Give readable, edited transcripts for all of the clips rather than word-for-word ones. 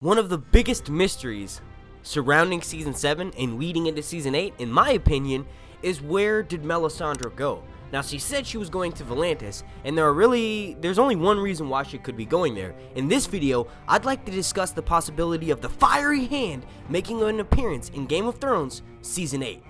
One of the biggest mysteries surrounding Season 7 and leading into Season 8, in my opinion, is where did Melisandre go? Now, she said she was going to Volantis, and there's only one reason why she could be going there. In this video, I'd like to discuss the possibility of the Fiery Hand making an appearance in Game of Thrones Season 8.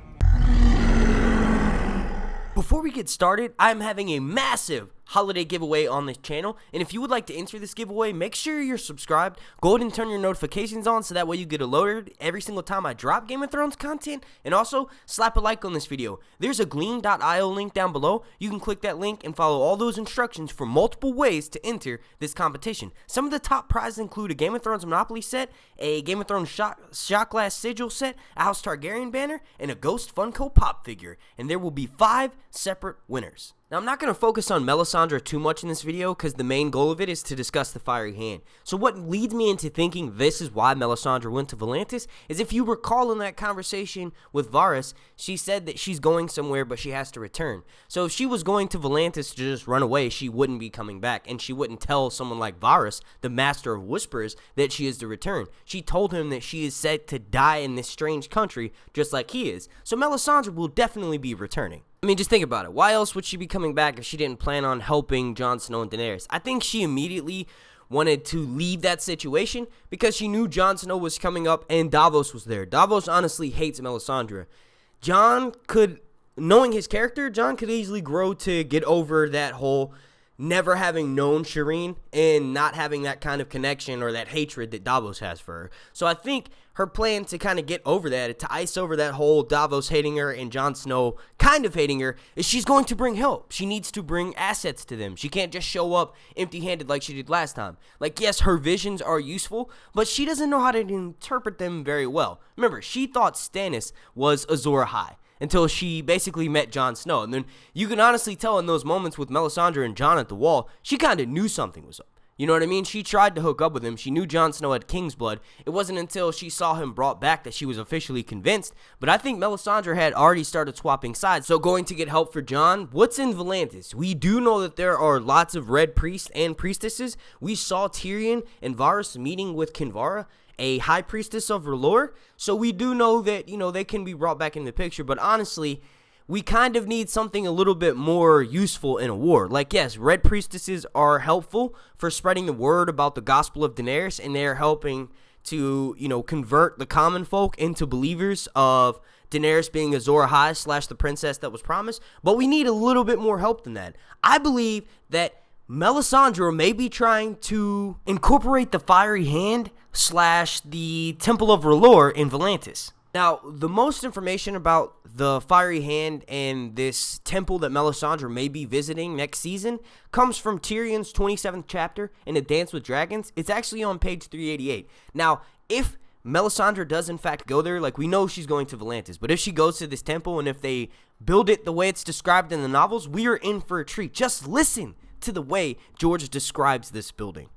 Before we get started, I'm having a massive holiday giveaway on this channel, and if you would like to enter this giveaway, make sure you're subscribed. Go ahead and turn your notifications on so that way you get alerted every single time I drop Game of Thrones content, and also slap a like on this video. There's a gleam.io link down below. You can click that link and follow all those instructions for multiple ways to enter this competition. Some of the top prizes include a Game of Thrones Monopoly set, a Game of Thrones shot glass sigil set, a House Targaryen banner, and a Ghost Funko Pop figure, and there will be 5 separate winners. Now, I'm not going to focus on Melisandre too much in this video because the main goal of it is to discuss the Fiery Hand. So what leads me into thinking this is why Melisandre went to Volantis is if you recall in that conversation with Varys, she said that she's going somewhere but she has to return. So if she was going to Volantis to just run away, she wouldn't be coming back, and she wouldn't tell someone like Varys, the master of whispers, that she is to return. She told him that she is set to die in this strange country just like he is. So Melisandre will definitely be returning. I mean, just think about it. Why else would she be coming back if she didn't plan on helping Jon Snow and Daenerys? I think she immediately wanted to leave that situation because she knew Jon Snow was coming up and Davos was there. Davos honestly hates Melisandre. Knowing his character, Jon could easily grow to get over that whole never having known Shireen and not having that kind of connection or that hatred that Davos has for her. So I think her plan to kind of get over that, to ice over that whole Davos hating her and Jon Snow kind of hating her, is she's going to bring help. She needs to bring assets to them. She can't just show up empty-handed like she did last time. Like, yes, her visions are useful, but she doesn't know how to interpret them very well. Remember, she thought Stannis was Azor Ahai until she basically met Jon Snow. And then you can honestly tell in those moments with Melisandre and Jon at the wall, she kind of knew something was up. You know what I mean? She tried to hook up with him. She knew Jon Snow had King's blood. It wasn't until she saw him brought back that she was officially convinced. But I think Melisandre had already started swapping sides. So going to get help for Jon, what's in Volantis? We do know that there are lots of red priests and priestesses. We saw Tyrion and Varys meeting with Kinvara, a high priestess of R'hllor. So we do know that, they can be brought back in the picture. But honestly, we kind of need something a little bit more useful in a war. Like, yes, red priestesses are helpful for spreading the word about the gospel of Daenerys, and they're helping to, convert the common folk into believers of Daenerys being Azor Ahai / the princess that was promised. But we need a little bit more help than that. I believe that Melisandre may be trying to incorporate the Fiery Hand / the Temple of R'hllor in Volantis. Now, the most information about the Fiery Hand and this temple that Melisandre may be visiting next season comes from Tyrion's 27th chapter in A Dance with Dragons. It's actually on page 388. Now, if Melisandre does in fact go there, like we know she's going to Volantis, but if she goes to this temple and if they build it the way it's described in the novels, we are in for a treat. Just listen to the way George describes this building.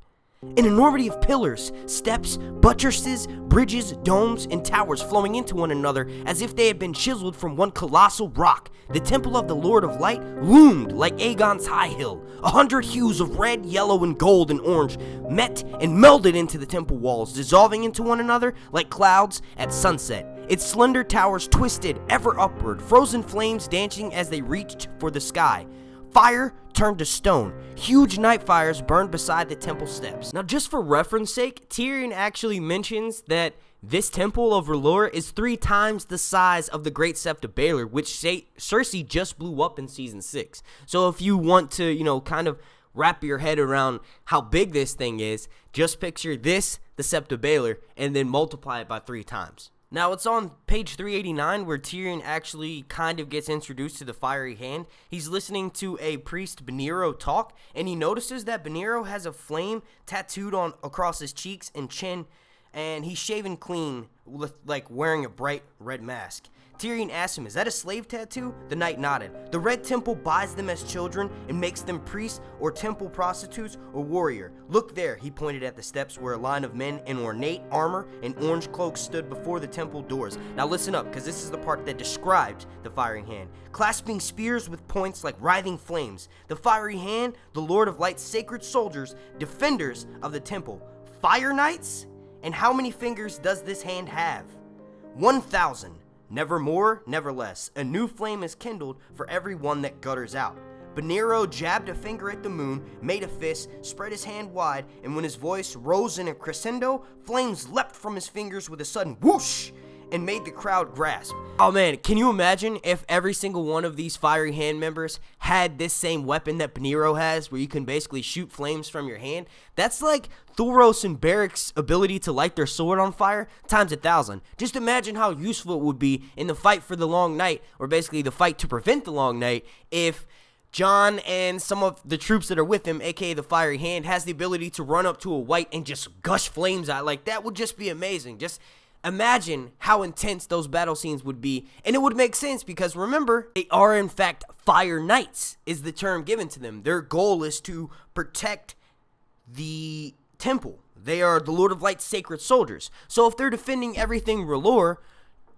An enormity of pillars, steps, buttresses, bridges, domes, and towers flowing into one another as if they had been chiseled from one colossal rock. The temple of the Lord of Light loomed like Aegon's high hill. 100 hues of red, yellow, and gold and orange met and melded into the temple walls, dissolving into one another like clouds at sunset. Its slender towers twisted ever upward, frozen flames dancing as they reached for the sky. Fire turned to stone. Huge night fires burned beside the temple steps. Now, just for reference sake, Tyrion actually mentions that this temple of R'hllor is 3 times the size of the Great Sept of Baelor, which Cersei just blew up in Season 6. So if you want to, kind of wrap your head around how big this thing is, just picture this, the Sept of Baelor, and then multiply it by 3 times. Now, it's on page 389 where Tyrion actually kind of gets introduced to the Fiery Hand. He's listening to a priest, Beniro, talk, and he notices that Beniro has a flame tattooed across his cheeks and chin, and he's shaven clean, with, wearing a bright red mask. Tyrion asks him, "Is that a slave tattoo?" The knight nodded. "The Red Temple buys them as children and makes them priests or temple prostitutes or warrior. Look there," he pointed at the steps where a line of men in ornate armor and orange cloaks stood before the temple doors. Now listen up, because this is the part that describes the Fiery Hand. Clasping spears with points like writhing flames. The Fiery Hand, the Lord of Light's sacred soldiers, defenders of the temple. Fire Knights? And how many fingers does this hand have? 1,000. Never more, never less. A new flame is kindled for every one that gutters out. Beniro jabbed a finger at the moon, made a fist, spread his hand wide, and when his voice rose in a crescendo, flames leapt from his fingers with a sudden whoosh and made the crowd grasp. Oh man, can you imagine if every single one of these fiery hand members had this same weapon that Beniro has, where you can basically shoot flames from your hand? That's like Thoros and Beric's ability to light their sword on fire times 1,000. Just imagine how useful it would be in the fight for the Long Night, or basically the fight to prevent the Long Night, if Jon and some of the troops that are with him, aka the Fiery Hand, has the ability to run up to a white and just gush flames out. Like, that would just be amazing. Just imagine how intense those battle scenes would be. And it would make sense because, remember, they are in fact Fire Knights is the term given to them. Their goal is to protect the temple. They are the Lord of Light's sacred soldiers. So if they're defending everything R'hllor,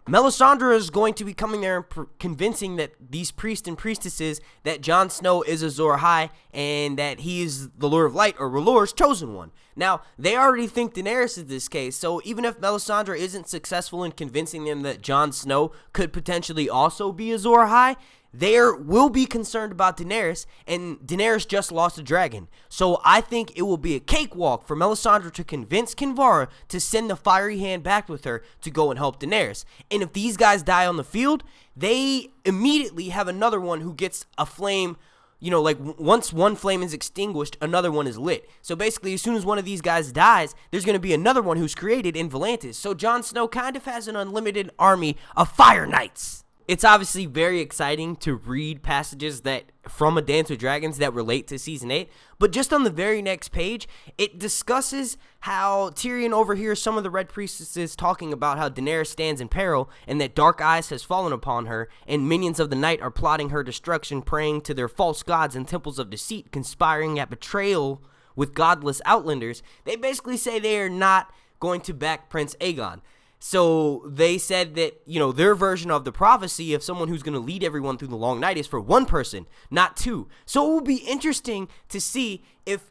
Melisandre is going to be coming there and convincing that these priests and priestesses that Jon Snow is Azor Ahai and that he is the Lord of Light, or R'hllor's chosen one. Now, they already think Daenerys is this case, so even if Melisandre isn't successful in convincing them that Jon Snow could potentially also be Azor Ahai, they will be concerned about Daenerys, and Daenerys just lost a dragon. So I think it will be a cakewalk for Melisandre to convince Kinvara to send the Fiery Hand back with her to go and help Daenerys. And if these guys die on the field, they immediately have another one who gets a flame. You know, like, once one flame is extinguished, another one is lit. So basically, as soon as one of these guys dies, there's going to be another one who's created in Volantis. So Jon Snow kind of has an unlimited army of Fire Knights. It's obviously very exciting to read passages that from A Dance with Dragons that relate to Season 8, but just on the very next page, it discusses how Tyrion overhears some of the Red Priestesses talking about how Daenerys stands in peril and that dark eyes has fallen upon her, and minions of the night are plotting her destruction, praying to their false gods and temples of deceit, conspiring at betrayal with godless outlanders. They basically say they are not going to back Prince Aegon. So they said that, you know, their version of the prophecy of someone who's going to lead everyone through the Long Night is for one person, not two. So it will be interesting to see if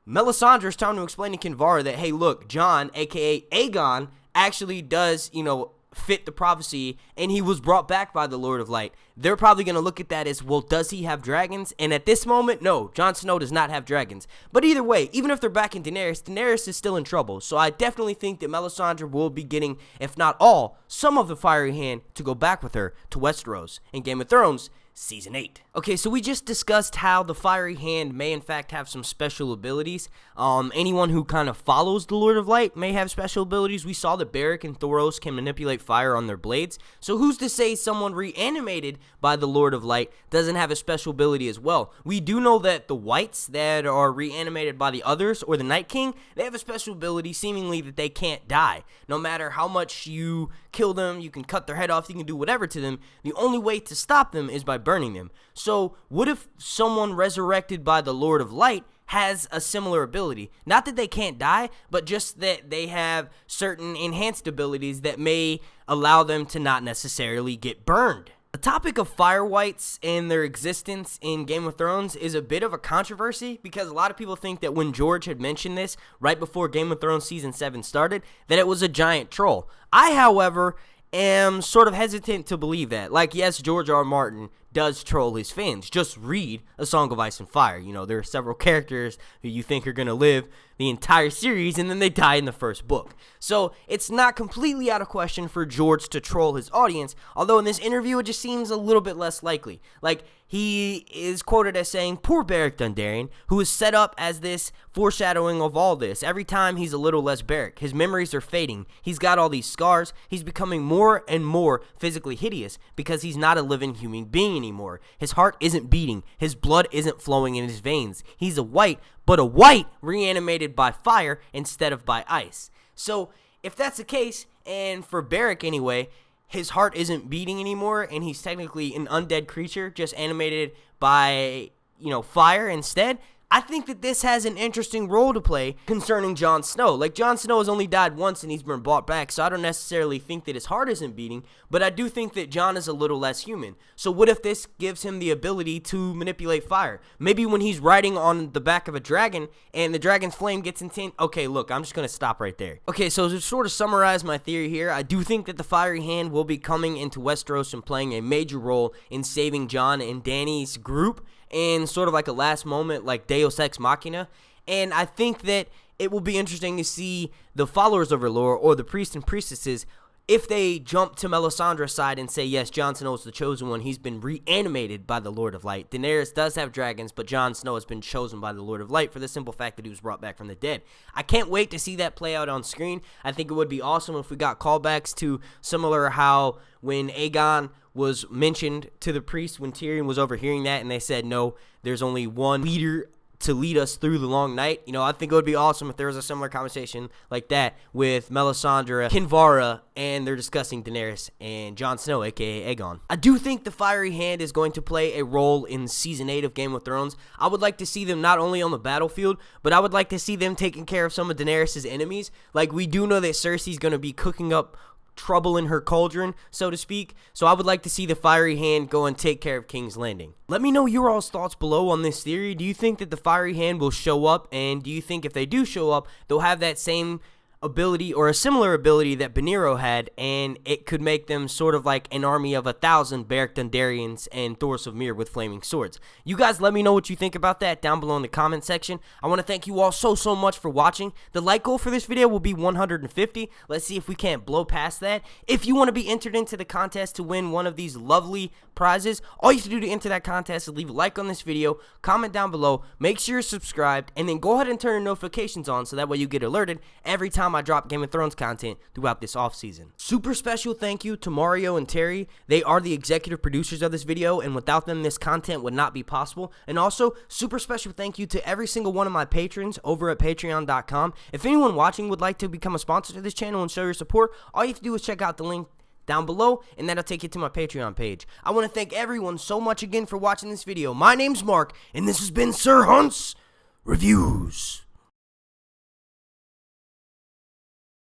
Melisandre is trying to explain to Kinvara that, hey, look, Jon, a.k.a. Aegon, actually does, you know, fit the prophecy, and he was brought back by the Lord of Light. They're probably going to look at that as, well, does he have dragons? And at this moment, no, Jon Snow does not have dragons. But either way, even if they're back in Daenerys, Daenerys is still in trouble. So I definitely think that Melisandre will be getting, if not all, some of the Fiery Hand to go back with her to Westeros in Game of Thrones Season 8. Okay, so we just discussed how the Fiery Hand may in fact have some special abilities. Anyone who kind of follows the Lord of Light may have special abilities. We saw that Beric and Thoros can manipulate fire on their blades. So who's to say someone reanimated by the Lord of Light doesn't have a special ability as well? We do know that the Whites that are reanimated by the others, or the Night King, they have a special ability seemingly that they can't die. No matter how much you kill them, you can cut their head off, you can do whatever to them. The only way to stop them is by burning them. So what if someone resurrected by the Lord of Light has a similar ability? Not that they can't die, but just that they have certain enhanced abilities that may allow them to not necessarily get burned. The topic of Fire Wights and their existence in Game of Thrones is a bit of a controversy, because a lot of people think that when George had mentioned this right before Game of Thrones Season 7 started, that it was a giant troll. I, however, am sort of hesitant to believe that. Like, yes, George R. R. Martin does troll his fans. Just read A Song of Ice and Fire. You know, there are several characters who you think are going to live the entire series, and then they die in the first book. So it's not completely out of question for George to troll his audience, although in this interview it just seems a little bit less likely. Like, he is quoted as saying, "Poor Beric Dondarrion, who is set up as this foreshadowing of all this. Every time he's a little less Beric. His memories are fading. He's got all these scars. He's becoming more and more physically hideous because he's not a living human being anymore. His heart isn't beating. His blood isn't flowing in his veins. He's a white, but a white reanimated by fire instead of by ice." So if that's the case, and for Beric anyway, his heart isn't beating anymore, and he's technically an undead creature, just animated by, you know, fire instead, I think that this has an interesting role to play concerning Jon Snow. Like, Jon Snow has only died once and he's been brought back, so I don't necessarily think that his heart isn't beating, but I do think that Jon is a little less human. So what if this gives him the ability to manipulate fire? Maybe when he's riding on the back of a dragon and the dragon's flame gets intense. Okay, look, I'm just going to stop right there. Okay, so to sort of summarize my theory here, I do think that the Fiery Hand will be coming into Westeros and playing a major role in saving Jon and Dany's group, in sort of like a last moment, like Deus Ex Machina. And I think that it will be interesting to see the followers of her lore, or the priests and priestesses, if they jump to Melisandre's side and say, yes, Jon Snow is the chosen one. He's been reanimated by the Lord of Light. Daenerys does have dragons, but Jon Snow has been chosen by the Lord of Light for the simple fact that he was brought back from the dead. I can't wait to see that play out on screen. I think it would be awesome if we got callbacks to similar how when Aegon was mentioned to the priest when Tyrion was overhearing that, and they said, no, there's only one leader to lead us through the long night. You know, I think it would be awesome if there was a similar conversation like that with Melisandre, Kinvara, and they're discussing Daenerys and Jon Snow, aka Aegon. I do think the Fiery Hand is going to play a role in Season 8 of Game of Thrones. I would like to see them not only on the battlefield, but I would like to see them taking care of some of Daenerys' enemies. Like, we do know that Cersei's going to be cooking up trouble in her cauldron, so to speak. So I would like to see the Fiery Hand go and take care of King's Landing. Let me know your all's thoughts below on this theory. Do you think that the Fiery Hand will show up? And do you think if they do show up, they'll have that same ability or a similar ability that Beniro had, and it could make them sort of like an army of 1,000 Beric Dondarrions and Thoros of Myr with flaming swords? You guys let me know what you think about that down below in the comment section. I want to thank you all so much for watching. The like goal for this video will be 150. Let's see if we can't blow past that. If you want to be entered into the contest to win one of these lovely prizes, all you have to do to enter that contest is leave a like on this video, comment down below, make sure you're subscribed, and then go ahead and turn your notifications on so that way you get alerted every time I drop Game of Thrones content throughout this offseason. Super special thank you to Mario and Terry. They are the executive producers of this video, and without them, this content would not be possible. And also, super special thank you to every single one of my patrons over at patreon.com. If anyone watching would like to become a sponsor to this channel and show your support, all you have to do is check out the link down below, and that'll take you to my Patreon page. I want to thank everyone so much again for watching this video. My name's Mark, and this has been Sir Hunt's Reviews.